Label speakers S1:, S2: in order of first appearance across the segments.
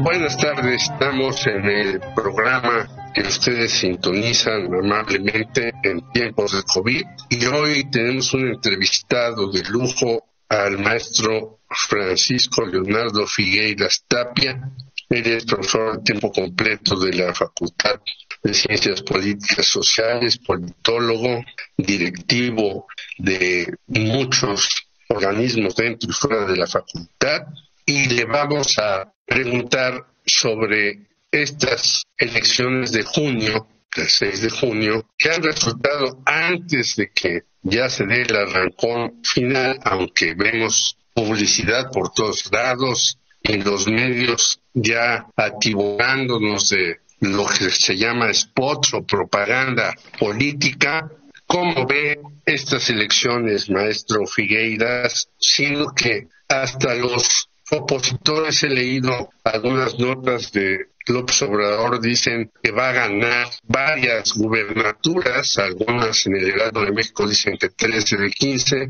S1: Buenas tardes, estamos en el programa que ustedes sintonizan amablemente en tiempos de COVID y hoy tenemos un entrevistado de lujo al maestro Francisco Leonardo Figueiras Tapia. Él es profesor de tiempo completo de la Facultad de Ciencias Políticas Sociales, politólogo, directivo de muchos organismos dentro y fuera de la facultad, y le vamos a preguntar sobre estas elecciones de junio, el 6 de junio, que han resultado antes de que ya se dé el arrancón final, aunque vemos publicidad por todos lados, en los medios ya atiborrándonos de lo que se llama spots o propaganda política. ¿Cómo ve estas elecciones, maestro Figueiras? Siendo que hasta los opositores, he leído algunas notas de López Obrador, dicen que va a ganar varias gubernaturas, algunas en el Heraldo de México dicen que 13 de 15,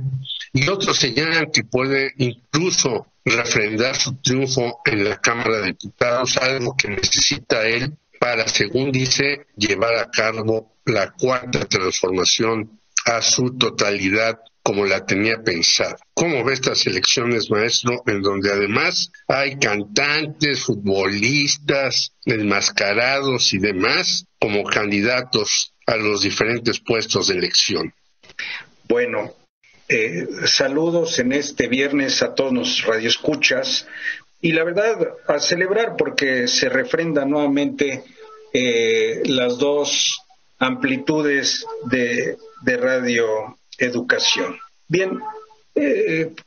S1: y otros señalan que puede incluso refrendar su triunfo en la Cámara de Diputados, algo que necesita él para, según dice, llevar a cabo la cuarta transformación a su totalidad como la tenía pensada. ¿Cómo ve estas elecciones, maestro, en donde además hay cantantes, futbolistas, enmascarados y demás como candidatos a los diferentes puestos de elección?
S2: Bueno, saludos en este viernes a todos los radioescuchas y la verdad a celebrar porque se refrenda nuevamente las dos amplitudes de radioeducación. Bien,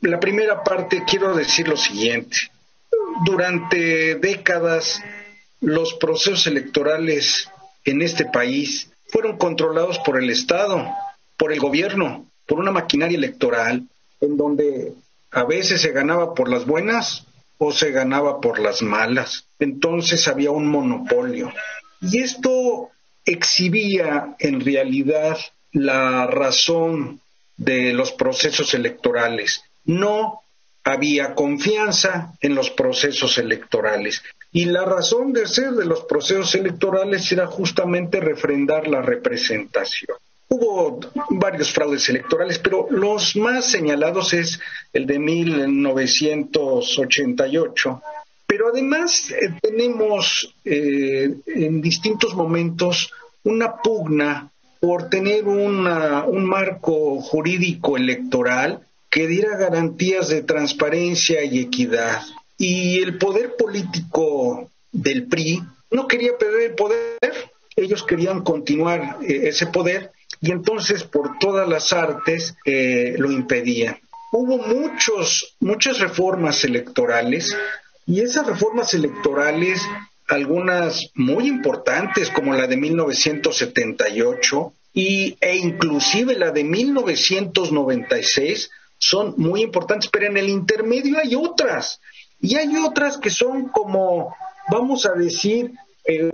S2: la primera parte quiero decir lo siguiente. Durante décadas los procesos electorales en este país fueron controlados por el Estado, por el gobierno, por una maquinaria electoral en donde a veces se ganaba por las buenas o se ganaba por las malas. Entonces había un monopolio. Y esto exhibía en realidad la razón de los procesos electorales. No había confianza en los procesos electorales. Y la razón de ser de los procesos electorales era justamente refrendar la representación. Hubo varios fraudes electorales, pero los más señalados es el de 1988. Pero además tenemos en distintos momentos una pugna por tener un marco jurídico electoral que diera garantías de transparencia y equidad. Y el poder político del PRI no quería perder el poder, ellos querían continuar ese poder y entonces por todas las artes lo impedían. Hubo muchas reformas electorales y esas reformas electorales, algunas muy importantes como la de 1978 e inclusive la de 1996 son muy importantes, pero en el intermedio hay otras. Y hay otras que son como, vamos a decir,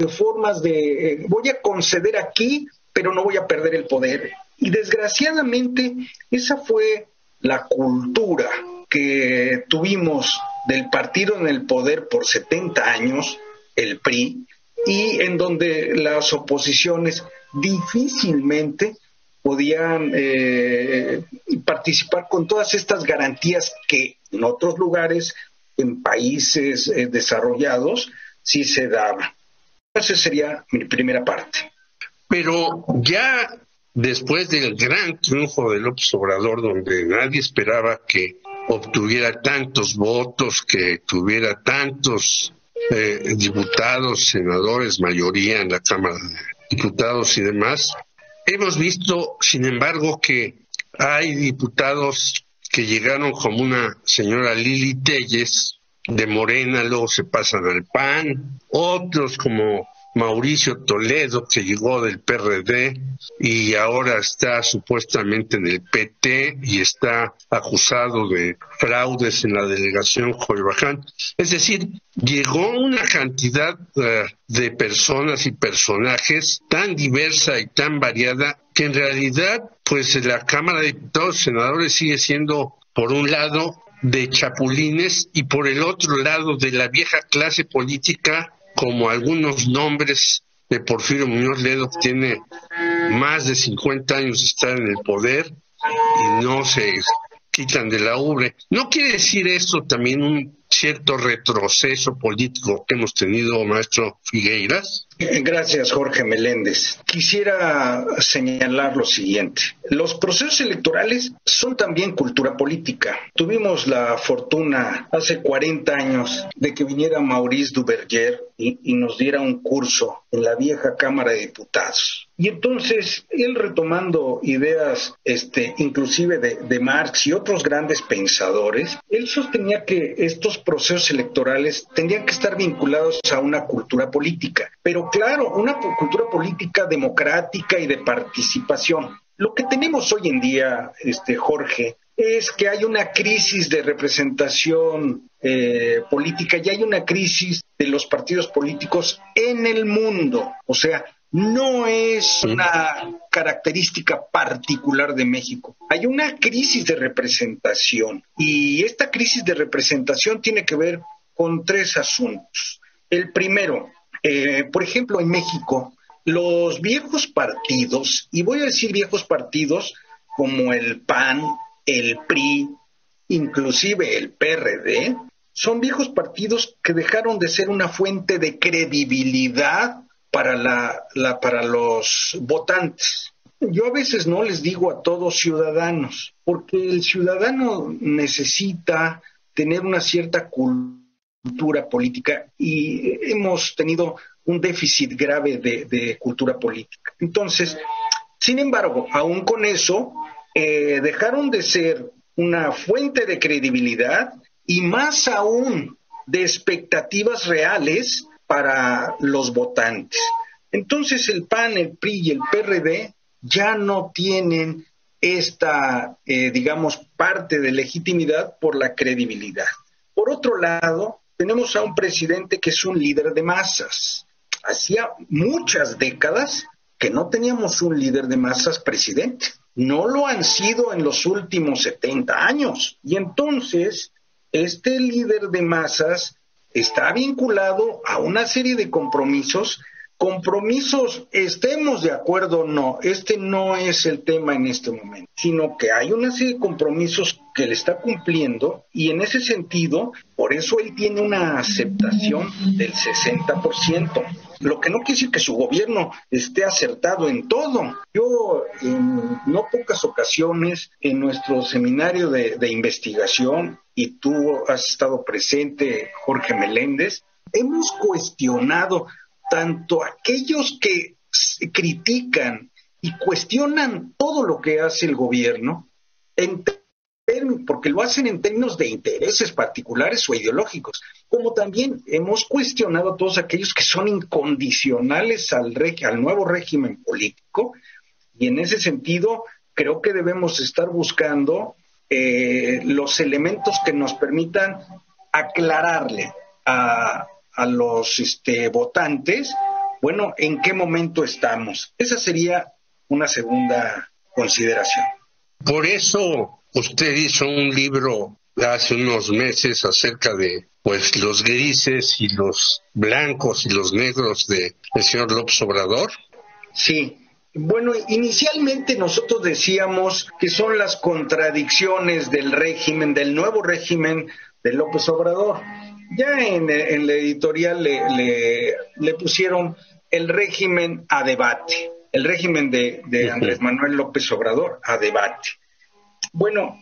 S2: formas de voy a conceder aquí, pero no voy a perder el poder. Y desgraciadamente esa fue la cultura que tuvimos del partido en el poder por 70 años, el PRI, y en donde las oposiciones difícilmente podían participar con todas estas garantías que en otros lugares, en países desarrollados, sí se daban. Esa sería mi primera parte.
S1: Pero ya después del gran triunfo de López Obrador, donde nadie esperaba que obtuviera tantos votos, que tuviera tantos diputados, senadores, mayoría en la Cámara de Diputados y demás, hemos visto, sin embargo, que hay diputados que llegaron como una señora Lili Téllez de Morena, luego se pasan al PAN, otros como Mauricio Toledo, que llegó del PRD y ahora está supuestamente en el PT y está acusado de fraudes en la delegación Coyoacán. Es decir, llegó una cantidad de personas y personajes tan diversa y tan variada que en realidad pues la Cámara de Diputados y Senadores sigue siendo, por un lado, de chapulines y por el otro lado de la vieja clase política, como algunos nombres de Porfirio Muñoz Ledo, que tiene más de 50 años de estar en el poder y no se quitan de la ubre. ¿No quiere decir esto también un cierto retroceso político que hemos tenido, maestro Figueiras?
S2: Gracias, Jorge Meléndez. Quisiera señalar lo siguiente. Los procesos electorales son también cultura política. Tuvimos la fortuna hace 40 años de que viniera Maurice Duverger y nos diera un curso en la vieja Cámara de Diputados. Y entonces, él retomando ideas inclusive de Marx y otros grandes pensadores, él sostenía que estos procesos electorales tendrían que estar vinculados a una cultura política. Pero claro, una cultura política democrática y de participación. Lo que tenemos hoy en día, Jorge, es que hay una crisis de representación política y hay una crisis de los partidos políticos en el mundo. O sea, no es una característica particular de México. Hay una crisis de representación y esta crisis de representación tiene que ver con 3 asuntos. El primero, por ejemplo, en México, los viejos partidos, y voy a decir viejos partidos como el PAN, el PRI, inclusive el PRD, son viejos partidos que dejaron de ser una fuente de credibilidad para los votantes. Yo a veces no les digo a todos ciudadanos, porque el ciudadano necesita tener una cierta cultura política y hemos tenido un déficit grave de cultura política. Entonces, sin embargo, aún con eso, dejaron de ser una fuente de credibilidad y más aún de expectativas reales para los votantes. Entonces el PAN, el PRI y el PRD ya no tienen esta, parte de legitimidad por la credibilidad. Por otro lado, tenemos a un presidente que es un líder de masas. Hacía muchas décadas que no teníamos un líder de masas presidente. No lo han sido en los últimos 70 años. Y entonces, este líder de masas está vinculado a una serie de compromisos, estemos de acuerdo o no, no es el tema en este momento, sino que hay una serie de compromisos que él está cumpliendo y en ese sentido, por eso él tiene una aceptación del 60%. Lo que no quiere decir que su gobierno esté acertado en todo. Yo, en no pocas ocasiones, en nuestro seminario de investigación, y tú has estado presente, Jorge Meléndez, hemos cuestionado tanto aquellos que critican y cuestionan todo lo que hace el gobierno, porque lo hacen en términos de intereses particulares o ideológicos, como también hemos cuestionado a todos aquellos que son incondicionales al nuevo régimen político, y en ese sentido creo que debemos estar buscando los elementos que nos permitan aclararle a los votantes, bueno, en qué momento estamos. Esa sería una segunda consideración.
S1: Por eso usted hizo un libro hace unos meses acerca de los grises y los blancos y los negros del señor López Obrador.
S2: Sí. Bueno, inicialmente nosotros decíamos que son las contradicciones del régimen, del nuevo régimen de López Obrador. Ya en la editorial le pusieron el régimen a debate, el régimen de Andrés Manuel López Obrador a debate. Bueno,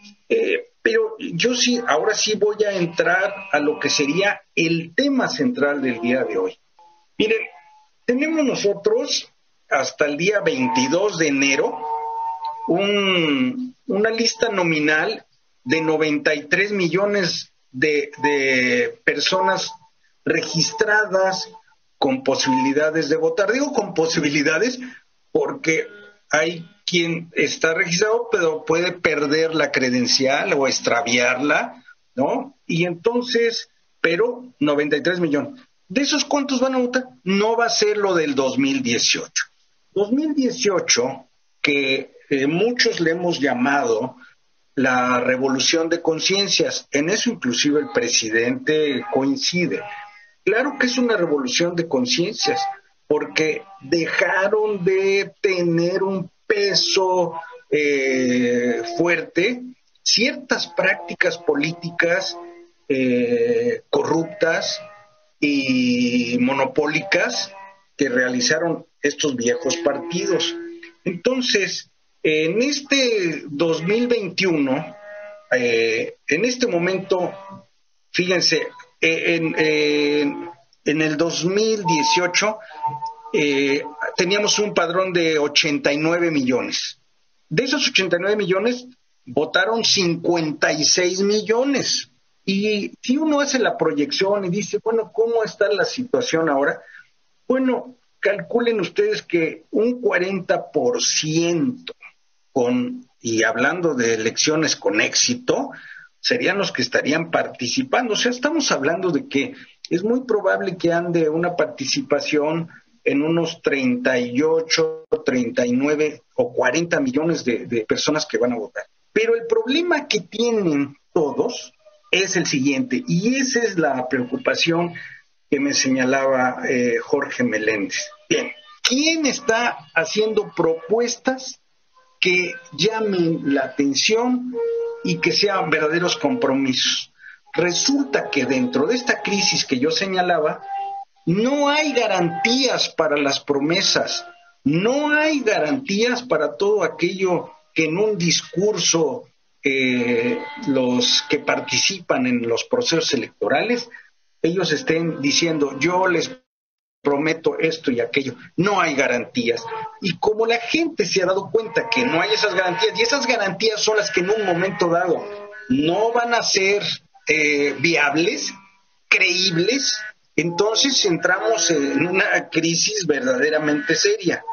S2: pero yo sí, ahora sí voy a entrar a lo que sería el tema central del día de hoy. Miren, tenemos nosotros hasta el día 22 de enero una lista nominal de 93 millones de personas registradas con posibilidades de votar. Digo con posibilidades porque hay quien está registrado pero puede perder la credencial o extraviarla, ¿no? Y entonces, pero 93 millones. ¿De esos cuántos van a votar? No va a ser lo del 2018. 2018, que muchos le hemos llamado la revolución de conciencias. En eso inclusive el presidente coincide. Claro que es una revolución de conciencias, porque dejaron de tener un peso fuerte ciertas prácticas políticas corruptas y monopólicas que realizaron estos viejos partidos. Entonces, en este 2021, en este momento, fíjense, en el 2018 teníamos un padrón de 89 millones. De esos 89 millones, votaron 56 millones. Y si uno hace la proyección y dice, bueno, ¿cómo está la situación ahora? Bueno, calculen ustedes que un 40% y hablando de elecciones con éxito, serían los que estarían participando. O sea, estamos hablando de que es muy probable que ande una participación en unos 38, 39 o 40 millones de personas que van a votar. Pero el problema que tienen todos es el siguiente, y esa es la preocupación que me señalaba Jorge Meléndez. Bien, ¿quién está haciendo propuestas que llamen la atención y que sean verdaderos compromisos? Resulta que dentro de esta crisis que yo señalaba, no hay garantías para las promesas, no hay garantías para todo aquello que en un discurso los que participan en los procesos electorales, ellos estén diciendo, yo les prometo esto y aquello. No hay garantías. Y como la gente se ha dado cuenta que no hay esas garantías, y esas garantías son las que en un momento dado no van a ser viables, creíbles, entonces entramos en una crisis verdaderamente seria.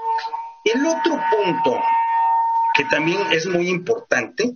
S2: El otro punto que también es muy importante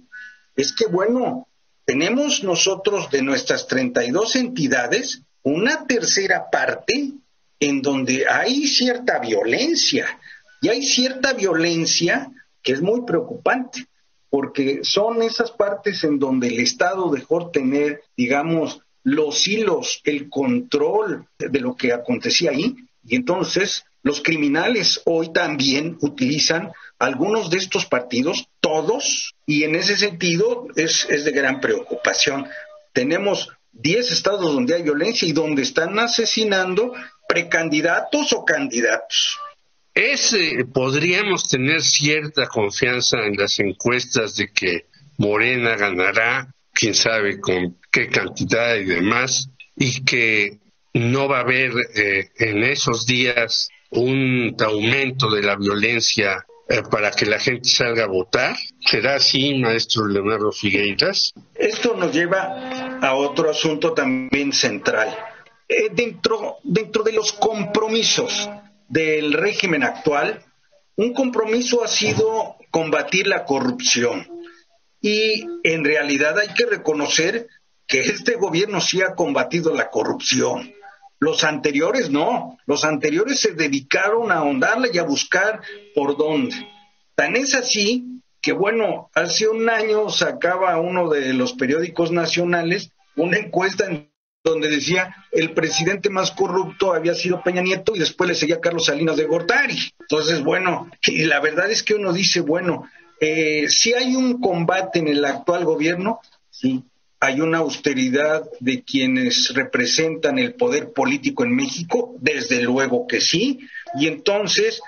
S2: es que, bueno, tenemos nosotros de nuestras 32 entidades una tercera parte en donde hay cierta violencia, y hay cierta violencia que es muy preocupante, porque son esas partes en donde el Estado dejó tener, digamos, los hilos, el control de lo que acontecía ahí, y entonces los criminales hoy también utilizan algunos de estos partidos, todos, y en ese sentido es de gran preocupación. Tenemos 10 estados donde hay violencia y donde están asesinando precandidatos o candidatos.
S1: Podríamos tener cierta confianza en las encuestas de que Morena ganará, quién sabe con qué cantidad y demás, y que no va a haber en esos días un aumento de la violencia para que la gente salga a votar. ¿Será así, maestro Leonardo Figueiras?
S2: Esto nos lleva a otro asunto también central. Dentro de los compromisos del régimen actual, un compromiso ha sido combatir la corrupción. Y en realidad hay que reconocer que este gobierno sí ha combatido la corrupción. Los anteriores no, los anteriores se dedicaron a ahondarla y a buscar por dónde. Tan es así que, bueno, hace un año sacaba uno de los periódicos nacionales una encuesta en donde decía el presidente más corrupto había sido Peña Nieto y después le seguía Carlos Salinas de Gortari. Entonces, bueno, y la verdad es que uno dice, bueno, si hay un combate en el actual gobierno, sí. Hay una austeridad de quienes representan el poder político en México, desde luego que sí, y entonces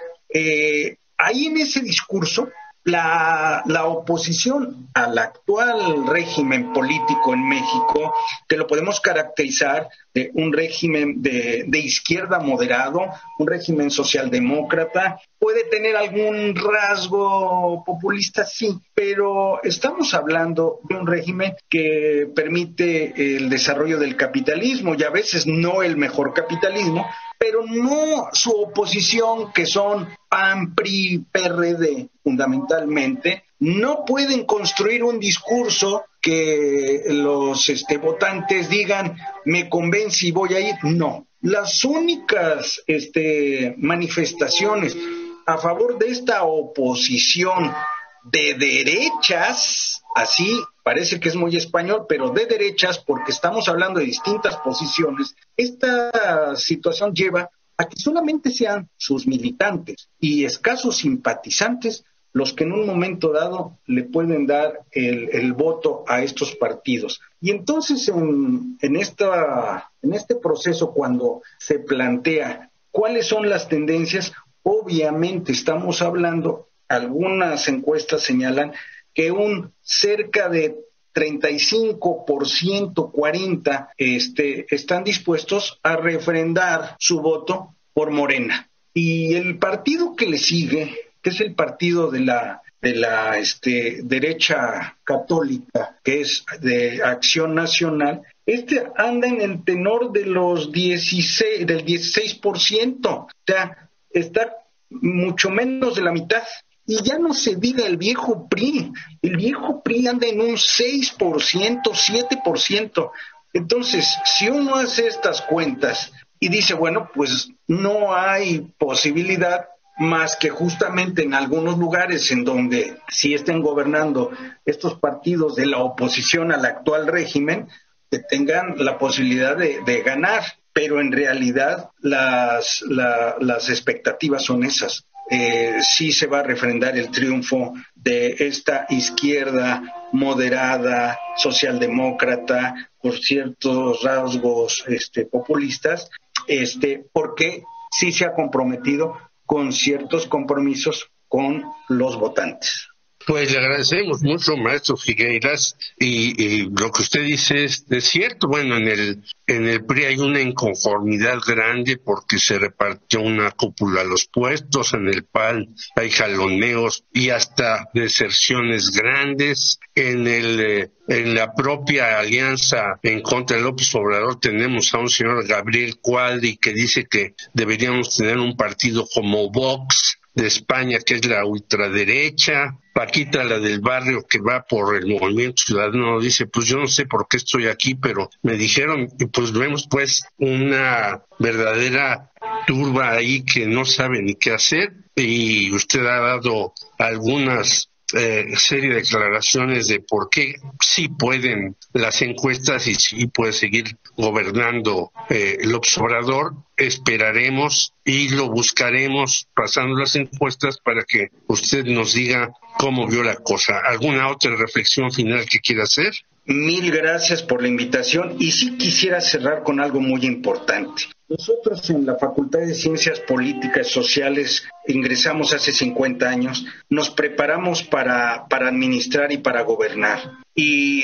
S2: ahí en ese discurso la oposición al actual régimen político en México, que lo podemos caracterizar de un régimen de izquierda moderado, un régimen socialdemócrata, puede tener algún rasgo populista, sí, pero estamos hablando de un régimen que permite el desarrollo del capitalismo, y a veces no el mejor capitalismo, pero no su oposición, que son PAN, PRI, PRD, fundamentalmente, no pueden construir un discurso que los votantes digan, me convence y voy a ir. No. Las únicas manifestaciones a favor de esta oposición de derechas, así parece que es muy español, pero de derechas, porque estamos hablando de distintas posiciones, esta situación lleva a que solamente sean sus militantes y escasos simpatizantes los que en un momento dado le pueden dar el voto a estos partidos. Y entonces en este proceso, cuando se plantea cuáles son las tendencias, obviamente estamos hablando, algunas encuestas señalan que un cerca de 35%, 40%, están dispuestos a refrendar su voto por Morena. Y el partido que le sigue, que es el partido de la derecha católica, que es de Acción Nacional, anda en el tenor de del 16%, o sea, está mucho menos de la mitad. Y ya no se diga el viejo PRI. El viejo PRI anda en un 6%, 7%. Entonces, si uno hace estas cuentas y dice, bueno, pues no hay posibilidad más que justamente en algunos lugares en donde sí estén gobernando estos partidos de la oposición al actual régimen, que tengan la posibilidad de ganar. Pero en realidad las expectativas son esas. Sí se va a refrendar el triunfo de esta izquierda moderada, socialdemócrata, por ciertos rasgos populistas, porque sí se ha comprometido con ciertos compromisos con los votantes.
S1: Pues le agradecemos mucho, maestro Figueiras, y lo que usted dice es cierto. Bueno, en el PRI hay una inconformidad grande porque se repartió una cúpula a los puestos, en el PAN hay jaloneos y hasta deserciones grandes. En la propia alianza en contra de López Obrador tenemos a un señor Gabriel Cuadri que dice que deberíamos tener un partido como Vox de España, que es la ultraderecha. Paquita, la del barrio, que va por el Movimiento Ciudadano, dice, pues yo no sé por qué estoy aquí, pero me dijeron, y pues vemos pues una verdadera turba ahí que no sabe ni qué hacer. Y usted ha dado algunas serie de declaraciones de por qué sí pueden las encuestas y sí puede seguir gobernando López Obrador. Esperaremos y lo buscaremos pasando las encuestas para que usted nos diga cómo vio la cosa. ¿Alguna otra reflexión final que quiera hacer?
S2: Mil gracias por la invitación y sí quisiera cerrar con algo muy importante. Nosotros en la Facultad de Ciencias Políticas y Sociales ingresamos hace 50 años, nos preparamos para administrar y para gobernar y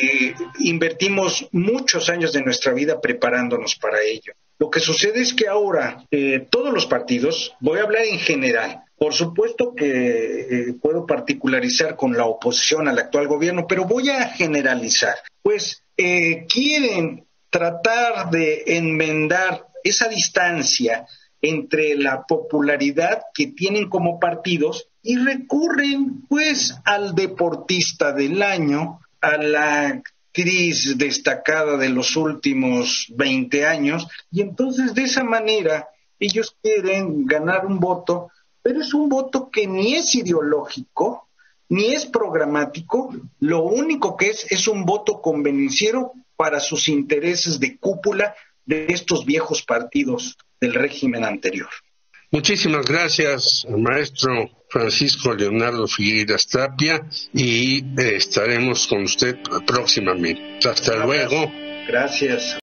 S2: invertimos muchos años de nuestra vida preparándonos para ello. Lo que sucede es que ahora todos los partidos, voy a hablar en general, por supuesto que puedo particularizar con la oposición al actual gobierno, pero voy a generalizar, pues quieren tratar de enmendar esa distancia entre la popularidad que tienen como partidos y recurren pues al deportista del año, a la actriz destacada de los últimos 20 años, y entonces de esa manera ellos quieren ganar un voto, pero es un voto que ni es ideológico, ni es programático, lo único que es un voto convenenciero para sus intereses de cúpula de estos viejos partidos del régimen anterior.
S1: Muchísimas gracias, maestro Francisco Leonardo Figueiras Tapia, y estaremos con usted próximamente. Hasta luego.
S2: Gracias.